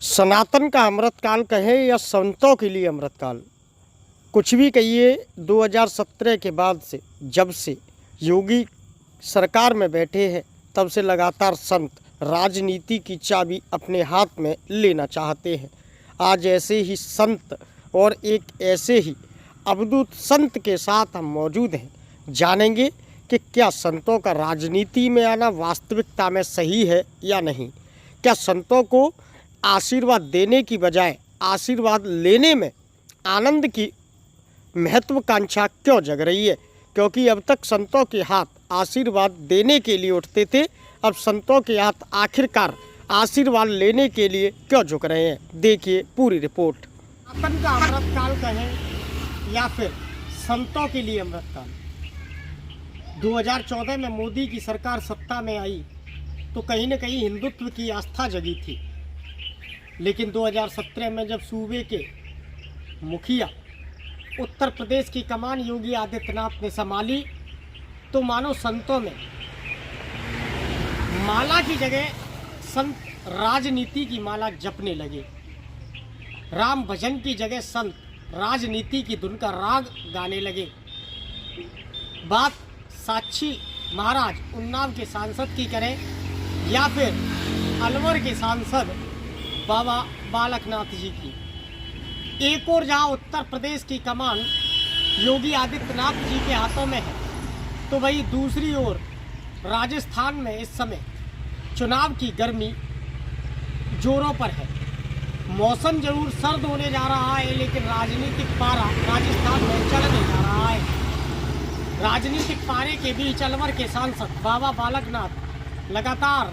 सनातन का अमृतकाल कहें या संतों के लिए अमृतकाल, कुछ भी कहिए। 2017 के बाद से, जब से योगी सरकार में बैठे हैं, तब से लगातार संत राजनीति की चाबी अपने हाथ में लेना चाहते हैं। आज ऐसे ही संत और एक ऐसे ही अवधूत संत के साथ हम मौजूद हैं। जानेंगे कि क्या संतों का राजनीति में आना वास्तविकता में सही है या नहीं। क्या संतों को आशीर्वाद देने की बजाय आशीर्वाद लेने में आनंद की महत्वाकांक्षा क्यों जग रही है। क्योंकि अब तक संतों के हाथ आशीर्वाद देने के लिए उठते थे, अब संतों के हाथ आखिरकार आशीर्वाद लेने के लिए क्यों झुक रहे हैं। देखिए पूरी रिपोर्ट। सनातन का अमृतकाल कहें या फिर संतों के लिए अमृतकाल। 2014 में मोदी की सरकार सत्ता में आई तो कहीं न कहीं हिंदुत्व की आस्था जगी थी, लेकिन 2017 में जब सूबे के मुखिया उत्तर प्रदेश की कमान योगी आदित्यनाथ ने संभाली तो मानो संतों में माला की जगह संत राजनीति की माला जपने लगे। राम भजन की जगह संत राजनीति की धुन का राग गाने लगे। बात साक्षी महाराज उन्नाव के सांसद की करें या फिर अलवर के सांसद बाबा बालकनाथ जी की, एक और जहां उत्तर प्रदेश की कमान योगी आदित्यनाथ जी के हाथों में है, तो वही दूसरी ओर राजस्थान में इस समय चुनाव की गर्मी जोरों पर है। मौसम जरूर सर्द होने जा रहा है, लेकिन राजनीतिक पारा राजस्थान में चढ़ने जा रहा है। राजनीतिक पारे के बीच अलवर के सांसद बाबा बालकनाथ लगातार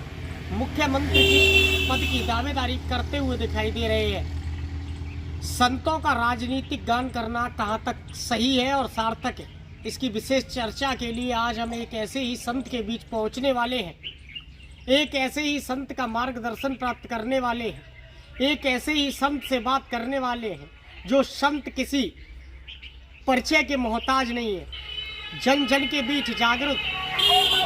मुख्यमंत्री की पद की दावेदारी करते हुए दिखाई दे रहे हैं। संतों का राजनीतिक गान करना कहाँ तक सही है और सार्थक है, इसकी विशेष चर्चा के लिए आज हम एक ऐसे ही संत के बीच पहुंचने वाले हैं। एक ऐसे ही संत का मार्गदर्शन प्राप्त करने वाले हैं। एक ऐसे ही संत से बात करने वाले हैं जो संत किसी परिचय के मोहताज नहीं है। जन जन के बीच जागरूक,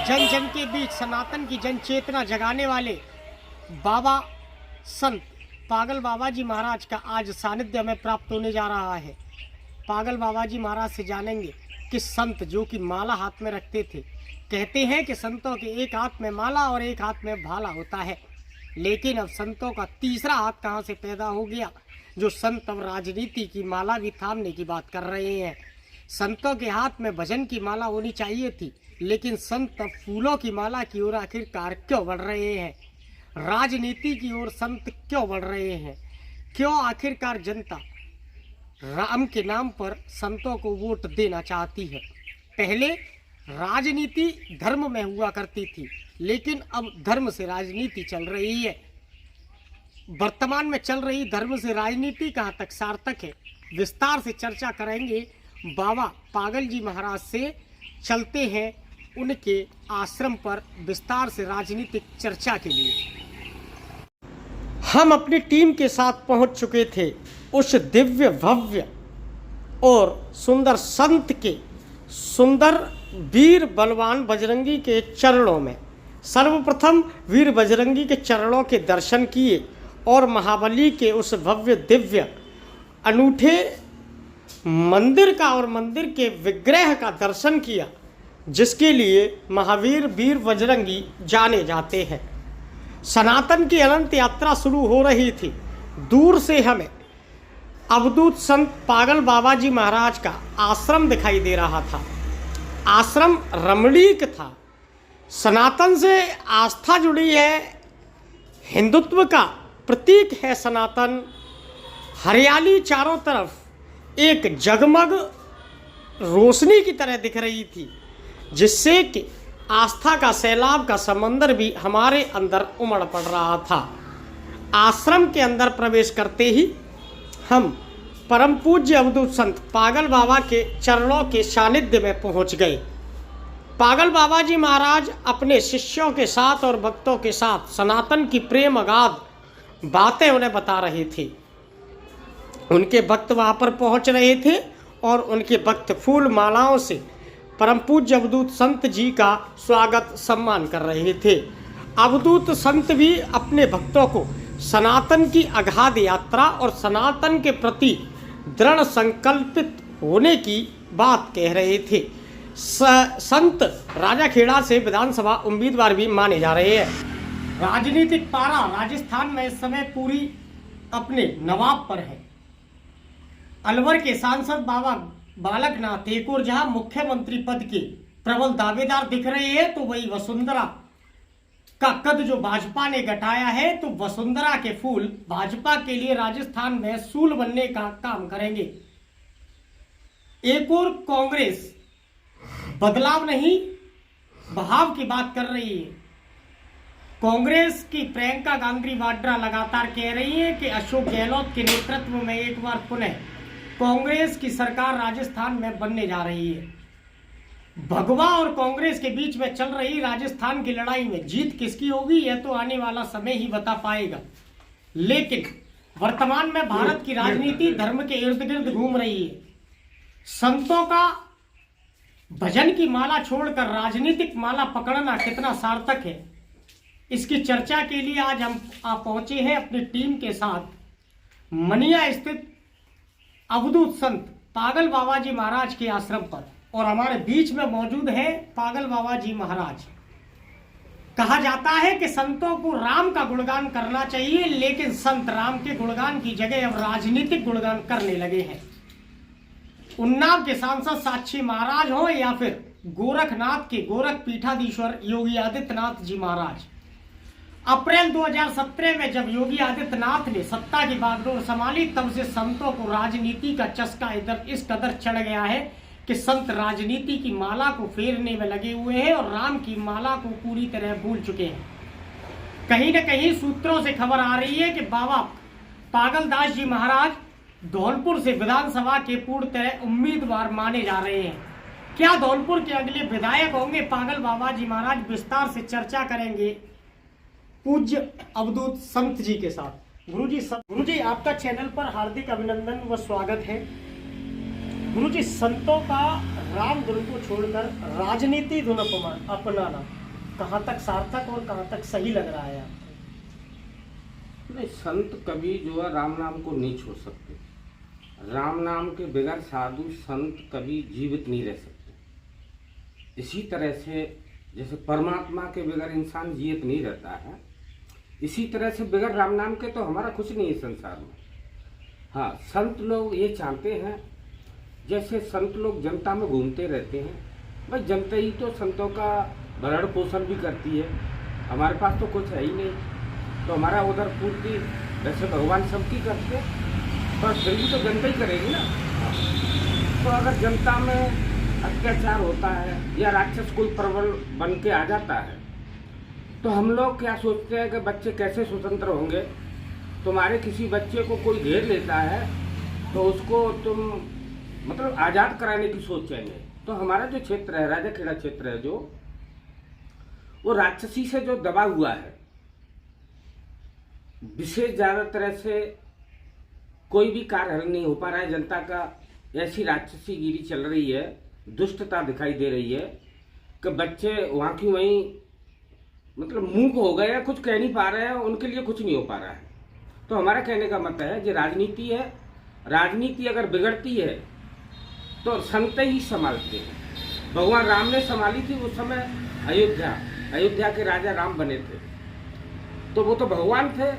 जन जन के बीच सनातन की जन चेतना जगाने वाले बाबा संत पागल बाबा जी महाराज का आज सानिध्य में प्राप्त होने जा रहा है। पागल बाबा जी महाराज से जानेंगे कि संत जो कि माला हाथ में रखते थे, कहते हैं कि संतों के एक हाथ में माला और एक हाथ में भाला होता है, लेकिन अब संतों का तीसरा हाथ कहाँ से पैदा हो गया जो संत अब राजनीति की माला भी थामने की बात कर रहे हैं। संतों के हाथ में भजन की माला होनी चाहिए थी, लेकिन संत अब फूलों की माला की ओर आखिरकार क्यों बढ़ रहे हैं। राजनीति की ओर संत क्यों बढ़ रहे हैं। क्यों आखिरकार जनता राम के नाम पर संतों को वोट देना चाहती है। पहले राजनीति धर्म में हुआ करती थी, लेकिन अब धर्म से राजनीति चल रही है। वर्तमान में चल रही धर्म से राजनीति कहाँ तक सार्थक है, विस्तार से चर्चा करेंगे। बाबा पागल जी महाराज से चलते हैं उनके आश्रम पर विस्तार से राजनीतिक चर्चा के लिए। हम अपनी टीम के साथ पहुंच चुके थे उस दिव्य भव्य और सुंदर संत के सुंदर वीर बलवान बजरंगी के चरणों में। सर्वप्रथम वीर बजरंगी के चरणों के दर्शन किए और महाबली के उस भव्य दिव्य अनूठे मंदिर का और मंदिर के विग्रह का दर्शन किया, जिसके लिए महावीर वीर बजरंगी जाने जाते हैं। सनातन की अनंत यात्रा शुरू हो रही थी। दूर से हमें अवधूत संत पागल बाबा जी महाराज का आश्रम दिखाई दे रहा था। आश्रम रमणीक था। सनातन से आस्था जुड़ी है, हिंदुत्व का प्रतीक है सनातन। हरियाली चारों तरफ एक जगमग रोशनी की तरह दिख रही थी, जिससे कि आस्था का सैलाब का समंदर भी हमारे अंदर उमड़ पड़ रहा था। आश्रम के अंदर प्रवेश करते ही हम परम पूज्य अवधूत संत पागल बाबा के चरणों के सानिध्य में पहुंच गए। पागल बाबा जी महाराज अपने शिष्यों के साथ और भक्तों के साथ सनातन की प्रेम अगाध बातें उन्हें बता रहे थे। उनके भक्त वहाँ पर पहुँच रहे थे और उनके भक्त फूल मालाओं से परम पूज्य अवधूत संत जी का स्वागत सम्मान कर रहे थे। अवधूत संत भी अपने भक्तों को सनातन की अगाध यात्रा और सनातन के प्रति दृढ़ संकल्पित होने की बात कह रहे थे। संत राजाखेड़ा से विधानसभा उम्मीदवार भी माने जा रहे हैं। राजनीतिक पारा राजस्थान में इस समय पूरी अपने नवाब पर है। अलवर के सांसद बाबा बालकनाथ एक और जहां मुख्यमंत्री पद के प्रबल दावेदार दिख रहे हैं, तो वही वसुंधरा का कद जो भाजपा ने घटाया है, तो वसुंधरा के फूल भाजपा के लिए राजस्थान में सूल बनने का काम करेंगे। एक और कांग्रेस बदलाव नहीं बहाव की बात कर रही है। कांग्रेस की प्रियंका गांधी वाड्रा लगातार कह रही है कि अशोक गहलोत के नेतृत्व में एक बार पुनः कांग्रेस की सरकार राजस्थान में बनने जा रही है। भगवा और कांग्रेस के बीच में चल रही राजस्थान की लड़ाई में जीत किसकी होगी, यह तो आने वाला समय ही बता पाएगा। लेकिन वर्तमान में भारत की राजनीति धर्म के इर्द गिर्द घूम रही है। संतों का भजन की माला छोड़कर राजनीतिक माला पकड़ना कितना सार्थक है, इसकी चर्चा के लिए आज हम आप पहुंचे हैं अपनी टीम के साथ मनिया स्थित अवधूत संत पागल बाबा जी महाराज के आश्रम पर, और हमारे बीच में मौजूद है पागल बाबा जी महाराज। कहा जाता है कि संतों को राम का गुणगान करना चाहिए, लेकिन संत राम के गुणगान की जगह अब राजनीतिक गुणगान करने लगे हैं। उन्नाव के सांसद साक्षी महाराज हो या फिर गोरखनाथ के गोरख पीठाधीश्वर योगी आदित्यनाथ जी महाराज, अप्रैल 2017 में जब योगी आदित्यनाथ ने सत्ता की बागडोर संभाली, तब से संतों को राजनीति का चस्का इधर इस कदर चढ़ गया है कि संत राजनीति की माला को फेरने में लगे हुए हैं और राम की माला को पूरी तरह भूल चुके हैं। कहीं न कहीं सूत्रों से खबर आ रही है कि बाबा पागलदास जी महाराज धौलपुर से विधानसभा के पूर्ण तरह उम्मीदवार माने जा रहे हैं। क्या धौलपुर के अगले विधायक होंगे पागल बाबा जी महाराज, विस्तार से चर्चा करेंगे पूज्य अवधूत संत जी के साथ। गुरुजी आपका चैनल पर हार्दिक अभिनंदन व स्वागत है। गुरुजी, संतों का राम धुन को छोड़कर राजनीति धुन अपनाना कहाँ तक सार्थक और कहाँ तक सही लग रहा है आपको? नहीं, संत कभी जो है राम नाम को नहीं छोड़ सकते। राम नाम के बगैर साधु संत कभी जीवित नहीं रह सकते। इसी तरह से जैसे परमात्मा के बगैर इंसान जीवित नहीं रहता है, इसी तरह से बगैर राम नाम के तो हमारा कुछ नहीं है संसार में। हाँ, संत लोग ये चाहते हैं, जैसे संत लोग जनता में घूमते रहते हैं, भाई जनता ही तो संतों का भरण पोषण भी करती है। हमारे पास तो कुछ है ही नहीं, तो हमारा उधर पूर्ति वैसे भगवान सबकी करते हैं, पर फिर भी तो जनता ही करेगी ना। तो अगर जनता में अत्याचार होता है या राक्षस कोई प्रबल बन के आ जाता है, तो हम लोग क्या सोचते हैं कि बच्चे कैसे स्वतंत्र होंगे। तुम्हारे किसी बच्चे को कोई घेर लेता है तो उसको तुम मतलब आज़ाद कराने की सोचेंगे। तो हमारा जो क्षेत्र है, राजाखेड़ा क्षेत्र है, जो वो राक्षसी से जो दबा हुआ है, विशेष ज़्यादा तरह से कोई भी कार्य हल नहीं हो पा रहा है जनता का। ऐसी राक्षसी गिरी चल रही है, दुष्टता दिखाई दे रही है कि बच्चे वहाँ की वहीं मतलब मूक हो गए हैं, कुछ कह नहीं पा रहे हैं, उनके लिए कुछ नहीं हो पा रहा है। तो हमारा कहने का मतलब है जो राजनीति है, राजनीति अगर बिगड़ती है तो संत ही संभालते हैं। भगवान राम ने संभाली थी उस समय अयोध्या के राजा राम बने थे, तो वो तो भगवान थे।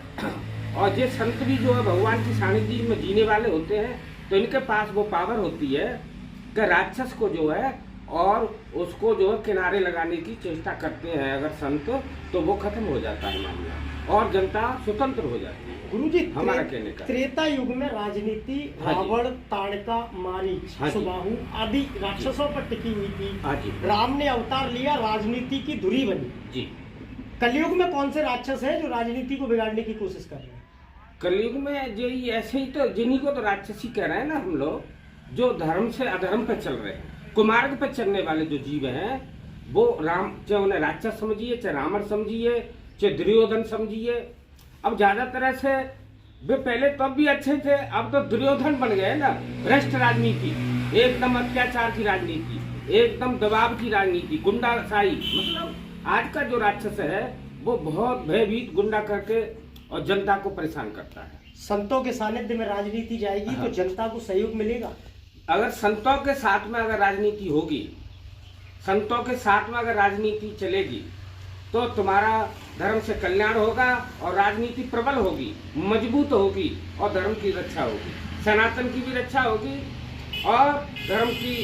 और ये संत भी जो है भगवान की सानिध्य में जीने वाले होते हैं, तो इनके पास वो पावर होती है कि राक्षस को जो है और उसको जो है किनारे लगाने की चेष्टा करते हैं अगर संत, तो वो खत्म हो जाता है मामला और जनता स्वतंत्र हो जाती है। गुरुजी, हमारा कहने का त्रेता युग में राजनीति रावण, ताड़का, मारीच, सुबाहु आदि राक्षसों पर टिकी हुई थी। राम ने अवतार लिया, राजनीति की धुरी बनी जी। कलयुग में कौन से राक्षस है जो राजनीति को बिगाड़ने की कोशिश कर रहे हैं? कलयुग में जो ऐसे ही तो जिन्हीं को तो राक्षसी कह रहे हैं ना हम लोग, जो धर्म से अधर्म पे चल रहे हैं, कुमार्ग पे चलने वाले जो जीव हैं, वो राम, चाहे उन्हें राक्षस समझिए, चाहे रावण समझिए, चाहे दुर्योधन समझिए। अब ज्यादा तरह से वे पहले तब भी अच्छे थे, अब तो दुर्योधन बन गए ना। भ्रष्ट राजनीति, एकदम अत्याचार की राजनीति, एकदम दबाव की राजनीति, गुंडाशाही। मतलब आज का जो राक्षस है वो बहुत भयभीत गुंडा करके और जनता को परेशान करता है। संतों के सानिध्य में राजनीति जाएगी तो जनता को सहयोग मिलेगा। अगर संतों के साथ में अगर राजनीति होगी, संतों के साथ में अगर राजनीति चलेगी तो तुम्हारा धर्म से कल्याण होगा और राजनीति प्रबल होगी, मजबूत होगी और धर्म की रक्षा होगी, सनातन की भी रक्षा होगी और धर्म की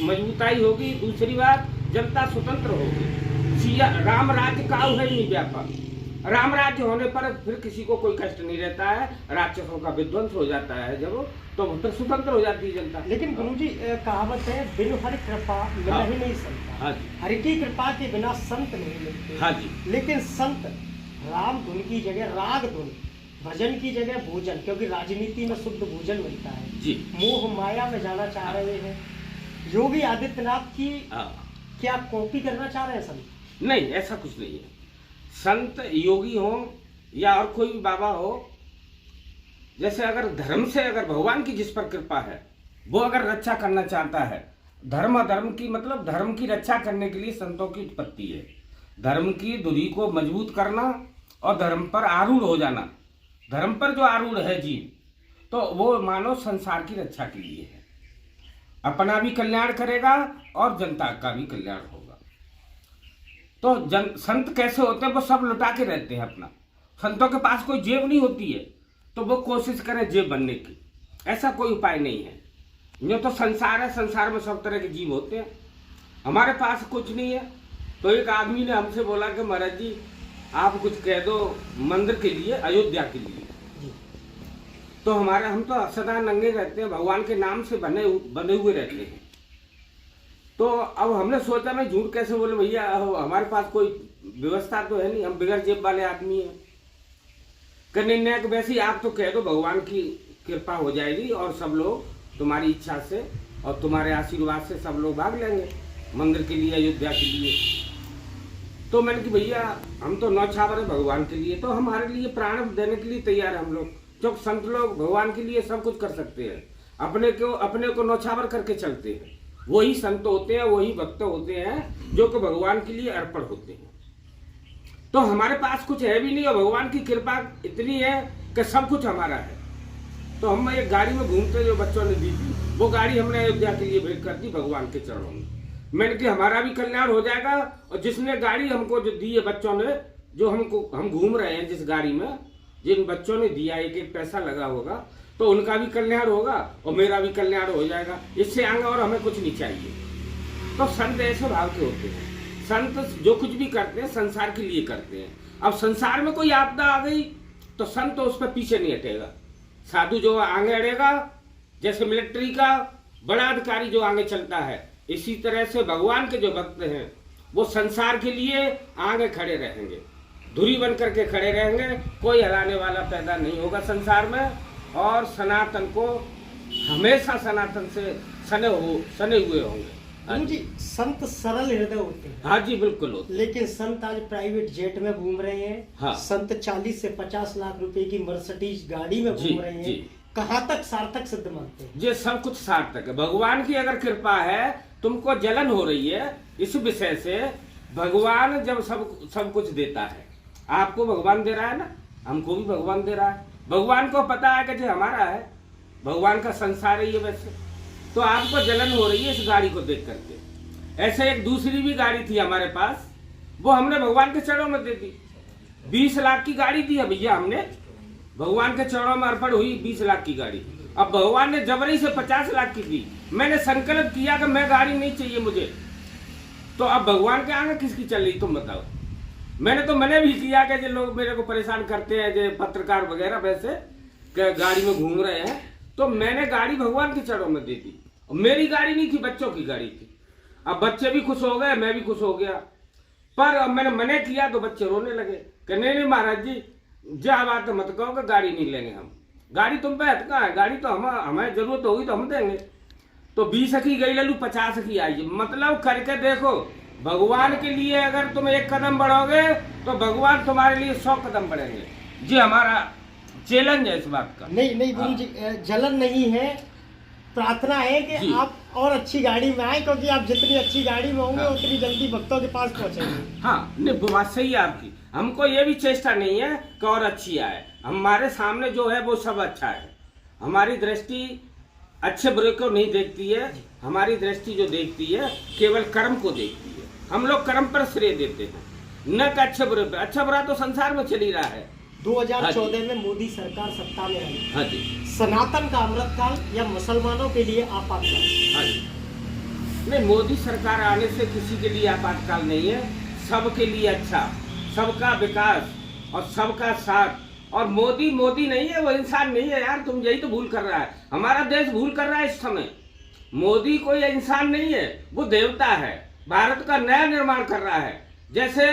मजबूताई होगी। दूसरी बात, जनता स्वतंत्र होगी। सिया राम राज्य काऊ है नहीं व्यापक। राम राज्य होने पर फिर किसी को कोई कष्ट नहीं रहता है, राक्षसों का विध्वंस हो जाता है जब, तो फिर स्वतंत्र हो जाती है जनता। लेकिन गुरुजी कहावत है, बिनु हरि कृपा मिला ही नहीं संता। हाँ जी। हरि की कृपा के बिना संत नहीं मिलते। हाँ जी। लेकिन संत राम धुन की जगह राग धुन, भजन की जगह भोजन, क्योंकि राजनीति में शुद्ध भोजन मिलता है जी। मोह माया में जाना चाह रहे हैं। योगी आदित्यनाथ की क्या कॉपी करना चाह रहे हैं संत? नहीं, ऐसा कुछ नहीं है। संत योगी हो या और कोई भी बाबा हो, जैसे अगर धर्म से, अगर भगवान की जिस पर कृपा है वो अगर रक्षा करना चाहता है, धर्म अधर्म की मतलब धर्म की रक्षा करने के लिए संतों की उत्पत्ति है। धर्म की धुरी को मजबूत करना और धर्म पर आरूढ़ हो जाना। धर्म पर जो आरूढ़ है जीव, तो वो मानो संसार की रक्षा के लिए है। अपना भी कल्याण करेगा और जनता का भी कल्याण होगा। तो संत कैसे होते हैं? वो सब लुटा के रहते हैं अपना। संतों के पास कोई जेब नहीं होती है तो वो कोशिश करें जेब बनने की, ऐसा कोई उपाय नहीं है। ये तो संसार है, संसार में सब तरह के जीव होते हैं। हमारे पास कुछ नहीं है तो एक आदमी ने हमसे बोला कि महाराज जी आप कुछ कह दो मंदिर के लिए, अयोध्या के लिए। तो हम तो सदा नंगे रहते हैं, भगवान के नाम से बने हुए रहते हैं। तो अब हमने सोचा मैं झूठ कैसे बोले भैया, हमारे पास कोई व्यवस्था तो है नहीं, हम बिगड़ जेब वाले आदमी हैं। करने के वैसे ही आप तो कह दो भगवान की कृपा हो जाएगी और सब लोग तुम्हारी इच्छा से और तुम्हारे आशीर्वाद से सब लोग भाग लेंगे मंदिर के लिए, अयोध्या के लिए। तो मैंने कि भैया हम तो नौछावर है भगवान के लिए, तो हमारे लिए प्राण देने के लिए तैयार है हम लोग। जो संत लोग भगवान के लिए सब कुछ कर सकते हैं, अपने को नौछावर करके चलते हैं, वही संत होते हैं, वही भक्त होते हैं जो कि भगवान के लिए अर्पण होते हैं। तो हमारे पास कुछ है भी नहीं और भगवान की कृपा इतनी है कि सब कुछ हमारा है। तो हम एक गाड़ी में घूमते जो बच्चों ने दी थी, वो गाड़ी हमने अयोध्या के लिए भेंट कर दी भगवान के चरणों में। मैंने कि हमारा भी कल्याण हो जाएगा और जिसने गाड़ी हमको जो दी है बच्चों ने, जो हम घूम रहे हैं जिस गाड़ी में, जिन बच्चों ने दिया, एक एक पैसा लगा होगा, तो उनका भी कल्याण होगा और मेरा भी कल्याण हो जाएगा। इससे आगे और हमें कुछ नहीं चाहिए। तो संत ऐसे भाव के होते हैं। संत जो कुछ भी करते हैं संसार के लिए करते हैं। अब संसार में कोई आपदा आ गई तो संत तो उस पर पीछे नहीं हटेगा। साधु जो आगे अड़ेगा, जैसे मिलिट्री का बड़ा अधिकारी जो आगे चलता है, इसी तरह से भगवान के जो भक्त हैं वो संसार के लिए आगे खड़े रहेंगे, धुरी बन करके खड़े रहेंगे। कोई हिलाने वाला पैदा नहीं होगा संसार में और सनातन को हमेशा सनातन से सने हुए होंगे। गुरु जी, संत सरल हृदय होते हैं। हाँ जी, बिल्कुल होते। लेकिन संत आज प्राइवेट जेट में घूम रहे हैं। हाँ। संत 40 से 50 लाख रुपए की मर्सिडीज गाड़ी में घूम रहे हैं। कहाँ तक सार्थक सिद्ध मानते हैं? ये सब कुछ सार्थक है। भगवान की अगर कृपा है, तुमको जलन हो रही है इस विषय से, भगवान जब सब कुछ देता है, आपको भगवान दे रहा है ना, हमको भी भगवान दे रहा है। भगवान को पता है कि जो हमारा है, भगवान का संसार है ये। वैसे तो आपको जलन हो रही है इस गाड़ी को देख करके। ऐसे एक दूसरी भी गाड़ी थी हमारे पास, वो हमने भगवान के चरणों में दे दी। 20 लाख की गाड़ी दी है भैया, हमने भगवान के चरणों में अर्पण हुई 20 लाख की गाड़ी। अब भगवान ने जबरी से 50 लाख की दी। मैंने संकल्प किया कि मैं गाड़ी नहीं चाहिए मुझे, तो अब भगवान के आगे किसकी चल रही तुम बताओ। मैंने भी किया कि जो लोग मेरे को परेशान करते हैं, जो पत्रकार वगैरह वैसे गाड़ी में घूम रहे हैं, तो मैंने गाड़ी भगवान के चरणों में दे दी। मेरी गाड़ी नहीं थी, बच्चों की गाड़ी थी। अब बच्चे भी खुश हो गए, मैं भी खुश हो गया। पर अब मैंने मना किया तो बच्चे रोने लगे कि नहीं महाराज जी, जा बात मत कहो कि गाड़ी नहीं लेंगे हम। गाड़ी तुम पे हटका है, गाड़ी तो हमें जरूरत होगी तो हम देंगे। तो 20 की गई लल्लू, 50 की आई। मतलब करके देखो, भगवान के लिए अगर तुम एक कदम बढ़ोगे तो भगवान तुम्हारे लिए 100 कदम बढ़ेंगे। जी हमारा चैलेंज है इस बात का। नहीं गुरु जी, जलन नहीं है, प्रार्थना है कि आप और अच्छी गाड़ी में आए, क्योंकि आप जितनी अच्छी गाड़ी में होंगे उतनी जल्दी भक्तों के पास पहुंचेंगे। हाँ, नहीं वो बात सही है आपकी। हमको ये भी चेष्टा नहीं है कि और अच्छी आए। हमारे सामने जो है वो सब अच्छा है। हमारी दृष्टि अच्छे बुरे को नहीं देखती है, हमारी दृष्टि जो देखती है केवल कर्म को देखती है। हम लोग कर्म पर श्रेय देते हैं, न कि अच्छे बुरे पर। अच्छा बुरा तो संसार में चल ही रहा है। 2014 में मोदी सरकार सत्ता में आई। हाँ जी। सनातन का अमृतकाल या मुसलमानों के लिए आपातकाल? हाँ जी। नहीं, मोदी सरकार आने से किसी के लिए आपातकाल नहीं है, सबके लिए अच्छा, सबका विकास और सबका साथ। और मोदी मोदी नहीं है, वो इंसान नहीं है यार, तुम यही तो भूल कर रहा है। हमारा देश भूल कर रहा है इस समय। मोदी कोई इंसान नहीं है, वो देवता है, भारत का नया निर्माण कर रहा है। जैसे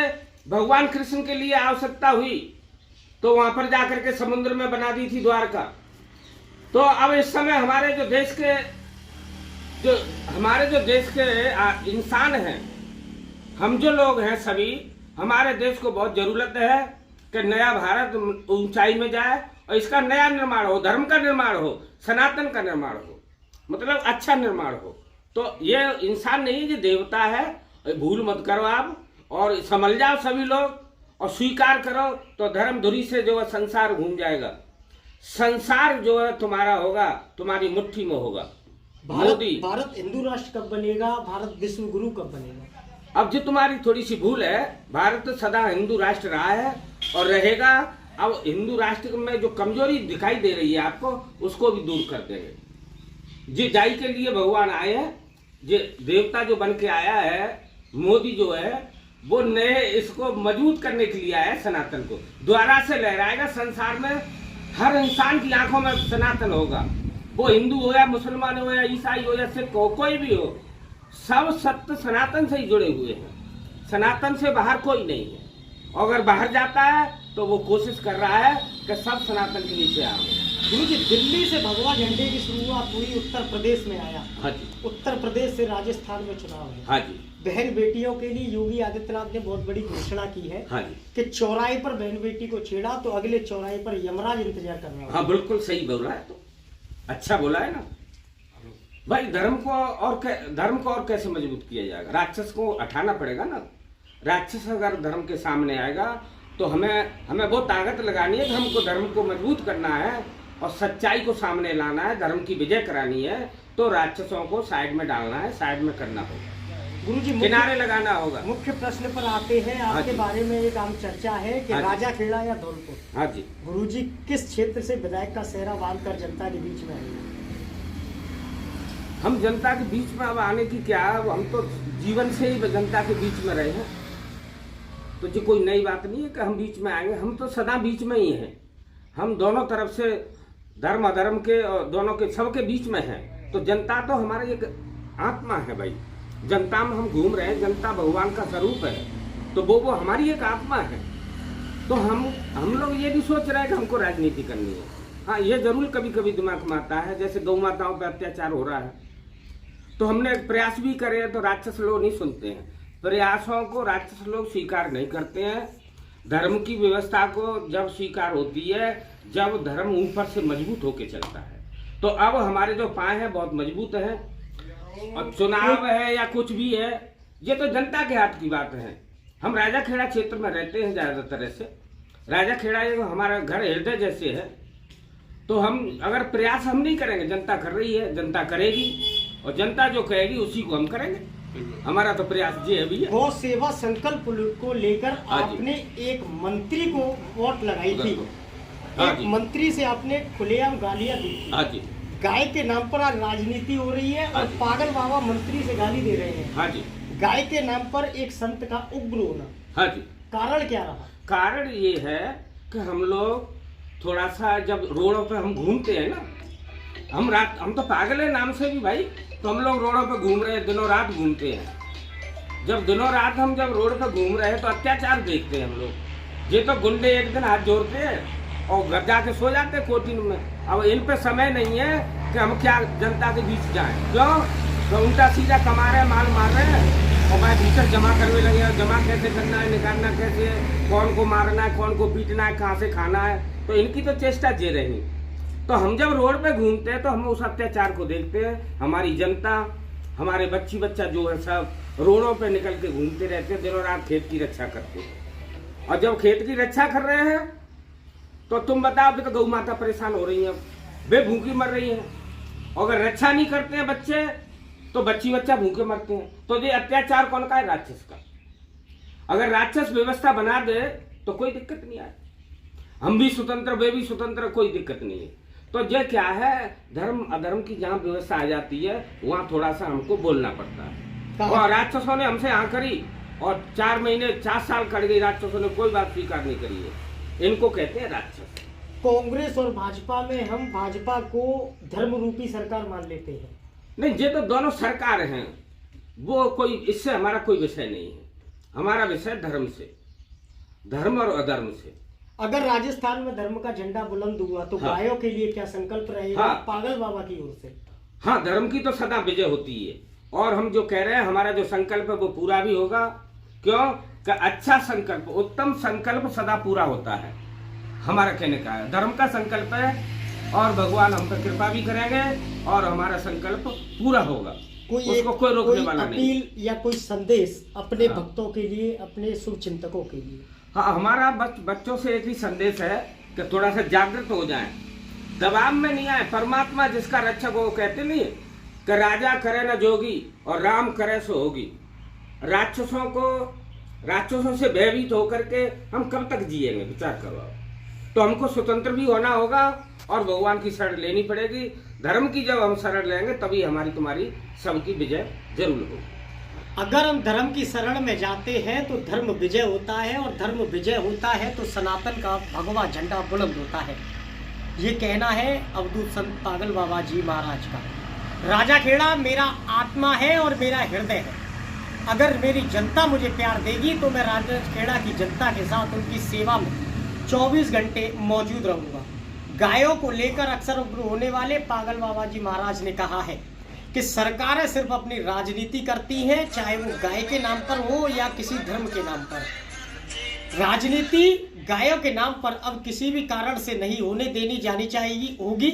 भगवान कृष्ण के लिए आवश्यकता हुई तो वहां पर जाकर के समुद्र में बना दी थी द्वारका। तो अब इस समय हमारे जो देश के इंसान हैं, हम जो लोग हैं सभी, हमारे देश को बहुत जरूरत है कि नया भारत ऊंचाई में जाए और इसका नया निर्माण हो, धर्म का निर्माण हो, सनातन का निर्माण हो, मतलब अच्छा निर्माण हो। तो ये इंसान नहीं, ये देवता है। भूल मत करो आप और समझ जाओ सभी लोग और स्वीकार करो, तो धर्म धुरी से जो है संसार घूम जाएगा। संसार जो है तुम्हारा होगा, तुम्हारी मुट्ठी में होगा। भारत हिंदू राष्ट्र कब बनेगा? भारत विश्व गुरु कब बनेगा? अब जो तुम्हारी थोड़ी सी भूल है, भारत सदा हिंदू राष्ट्र रहा है और रहेगा। अब हिंदू राष्ट्र में जो कमजोरी दिखाई दे रही है आपको, उसको भी दूर कर देंगे। जे जाई के लिए भगवान आए हैं, जे देवता जो बन के आया है, मोदी जो है वो नए इसको मजबूत करने के लिए आया है। सनातन को द्वारा से लहराएगा संसार में, हर इंसान की आंखों में सनातन होगा। वो हिंदू हो या मुसलमान हो या ईसाई हो या सिख हो, कोई भी हो, सब सत्य सनातन से ही जुड़े हुए हैं। सनातन से बाहर कोई नहीं है। और अगर बाहर जाता है तो वो कोशिश कर रहा है कि सब सनातन के नीचे आ। गुरु जी, दिल्ली से भगवा झंडे की शुरुआत हुई, उत्तर प्रदेश में आया। हाँ जी। उत्तर प्रदेश से राजस्थान में चुनाव है। हाँ जी। बहन बेटियों के लिए योगी आदित्यनाथ ने बहुत बड़ी घोषणा की है। हाँ जी। कि चौराहे पर बहन बेटी को छेड़ा तो अगले चौराहे पर यमराज इंतजार कर रहा है। हाँ, बिल्कुल सही बोला है। तो अच्छा बोला है ना भाई। धर्म को और कैसे मजबूत किया जाएगा? राक्षस को हटाना पड़ेगा ना। राक्षस अगर धर्म के सामने आएगा तो हमें वो ताकत लगानी है कि धर्म को मजबूत करना है और सच्चाई को सामने लाना है, धर्म की विजय करानी है। तो राक्षसों को साइड में डालना है, साइड में करना होगा, गुरुजी किनारे लगाना होगा। मुख्य प्रश्न पर आते हैं। आपके बारे में एक आम चर्चा है कि राजा खेड़ा या धौलपुर। हाँ जी। गुरुजी, किस क्षेत्र से विधायक का सेहरा बांधकर जनता के बीच में आएंगे? हम जनता के बीच में अब आने की क्या, हम तो जीवन से ही जनता के बीच में रहे हैं। तो जो कोई नई बात नहीं है कि हम बीच में आएंगे। हम तो सदा बीच में ही हैं। हम दोनों तरफ से, धर्म अधर्म के और दोनों के, सबके बीच में हैं। तो जनता तो हमारा एक आत्मा है भाई। जनता में हम घूम रहे हैं, जनता भगवान का स्वरूप है। तो वो हमारी एक आत्मा है। तो हम लोग ये भी सोच रहे हैं कि हमको राजनीति करनी है। हाँ, ये जरूर कभी कभी दिमाग में आता है, जैसे गौ माताओं पर अत्याचार हो रहा है तो हमने प्रयास भी करे तो राक्षस लोग नहीं सुनते हैं। प्रयासों को राक्षस लोग स्वीकार नहीं करते हैं। धर्म की व्यवस्था को जब स्वीकार होती है, जब धर्म ऊपर से मजबूत होके चलता है। तो अब हमारे जो पाए हैं बहुत मजबूत हैं। और चुनाव है या कुछ भी है, ये तो जनता के हाथ की बात है। हम राजा खेड़ा क्षेत्र में रहते हैं ज्यादातर से। राजा खेड़ा ये हमारा घर हृदय जैसे है। तो हम अगर प्रयास हम नहीं करेंगे, जनता कर रही है, जनता करेगी और जनता जो कहेगी उसी को हम करेंगे। हमारा तो प्रयास ये है भैया। गौ सेवा संकल्प को लेकर आपने एक मंत्री को वोट लगाई थी। एक मंत्री से आपने खुलेआम गालियां दी थी। हाँ जी। गाय के नाम पर आज राजनीति हो रही है और पागल बाबा मंत्री से गाली दे रहे हैं। हाँ जी। गाय के नाम पर एक संत का उग्र होना, हाँ जी, कारण क्या रहा? कारण ये है कि हम लोग थोड़ा सा जब रोडों पे हम घूमते हैं ना, हम तो पागल है नाम से भी भाई। तो हम लोग रोडों पे घूम रहे हैं, दिनों रात घूमते हैं। जब दिनों रात हम जब रोड पे घूम रहे हैं तो अत्याचार देखते हैं हम लोग। ये तो गुंडे एक दिन हाथ जोड़ते हैं और घर जाके सो जाते हैं कोटिन में। अब इन पे समय नहीं है कि हम क्या जनता के बीच जाएं। क्यों? तो उल्टा सीधा कमा रहे हैं, माल मार रहे हैं और मैं भीतर जमा करने लगे। जमा कैसे करना है, निकालना कैसे है, कौन को मारना है, कौन को पीटना है, कहाँ से खाना है, तो इनकी तो चेष्टा जे रही। तो हम जब रोड पे घूमते हैं तो हम उस अत्याचार को देखते हैं। हमारी जनता, हमारे बच्चा जो है सब रोडों पे निकल के घूमते रहते हैं, दिनों रात खेत की रक्षा करते हैं। और जब खेत की रक्षा कर रहे हैं तो तुम बताओ कि तो गौ माता परेशान हो रही है, वे भूखी मर रही है। अगर रक्षा नहीं करते हैं बच्चे तो बच्ची बच्चा भूखे मरते हैं। तो ये अत्याचार कौन का है? राक्षस का। अगर राक्षस व्यवस्था बना दे तो कोई दिक्कत नहीं आए, हम भी स्वतंत्र वे भी स्वतंत्र, कोई दिक्कत नहीं है। तो ये क्या है, धर्म अधर्म की जहाँ व्यवस्था आ जाती है वहाँ थोड़ा सा हमको बोलना पड़ता है। और राक्षसों ने हमसे हाँ करी और 4 महीने 4 साल कट गई, राक्षसों ने कोई बात स्वीकार नहीं करी है। इनको कहते हैं राक्षस। कांग्रेस और भाजपा में हम भाजपा को धर्म रूपी सरकार मान लेते हैं। नहीं, ये तो दोनों सरकार हैं, वो कोई इससे हमारा कोई विषय नहीं है। हमारा विषय धर्म से, धर्म और अधर्म से। अगर राजस्थान में धर्म का झंडा बुलंद हुआ तो हाँ। गायों के लिए क्या संकल्प रहेगा? हाँ। पागल बाबा की ओर से। हाँ, धर्म की तो सदा विजय होती है और हम जो कह रहे हैं हमारा जो संकल्प है वो पूरा भी होगा। क्यों? कि अच्छा संकल्प, उत्तम संकल्प सदा पूरा होता है। हमारा कहने का है धर्म का संकल्प है और भगवान हम पर कृपा भी करेंगे और हमारा संकल्प पूरा होगा। उसको कोई रोकने वाला नहीं। अपील या कोई संदेश अपने हाँ। भक्तों के लिए, अपने शुभ चिंतकों के लिए? हाँ, हमारा बच्चों से एक ही संदेश है कि थोड़ा सा जागृत हो जाएं, दबाव में नहीं आए। परमात्मा जिसका रक्षक हो, कहते नहीं है कि राजा करे न जोगी और राम करे सो होगी। राक्षसों से भयभीत होकर के हम कब तक जिएंगे? विचार करो। तो हमको स्वतंत्र भी होना होगा और भगवान की शरण लेनी पड़ेगी। धर्म की जब हम शरण लेंगे तभी हमारी तुम्हारी सबकी विजय जरूर होगी। अगर हम धर्म की शरण में जाते हैं तो धर्म विजय होता है और धर्म विजय होता है तो सनातन का भगवा झंडा बुलंद होता है। ये कहना है अवधूत संत पागल बाबा जी महाराज का। राजा खेड़ा मेरा आत्मा है और मेरा हृदय है। अगर मेरी जनता मुझे प्यार देगी तो मैं राजा खेड़ा की जनता के साथ उनकी सेवा में 24 घंटे मौजूद रहूँगा। गायों को लेकर अक्सर उग्र होने वाले पागल बाबा जी महाराज ने कहा है कि सरकारें सिर्फ अपनी राजनीति करती हैं, चाहे वो गाय के नाम पर हो या किसी धर्म के नाम पर। राजनीति गायों के नाम पर अब किसी भी कारण से नहीं होने देनी जानी चाहिए होगी।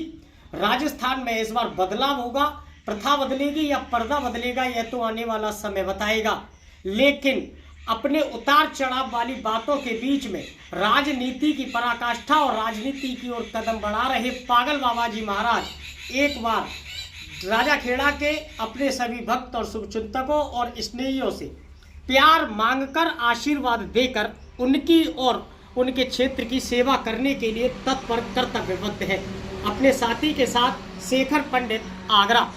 राजस्थान में इस बार बदलाव होगा। प्रथा बदलेगी या पर्दा बदलेगा यह तो आने वाला समय बताएगा। लेकिन अपने उतार चढ़ाव वाली बातों के बीच में राजनीति की पराकाष्ठा और राजनीति की ओर कदम बढ़ा रहे पागल बाबा जी महाराज एक बार राजा खेड़ा के अपने सभी भक्त और शुभचिंतकों और स्नेहियों से प्यार मांगकर आशीर्वाद देकर उनकी और उनके क्षेत्र की सेवा करने के लिए तत्पर कर्तव्यबद्ध है। अपने साथी के साथ शेखर पंडित, आगरा।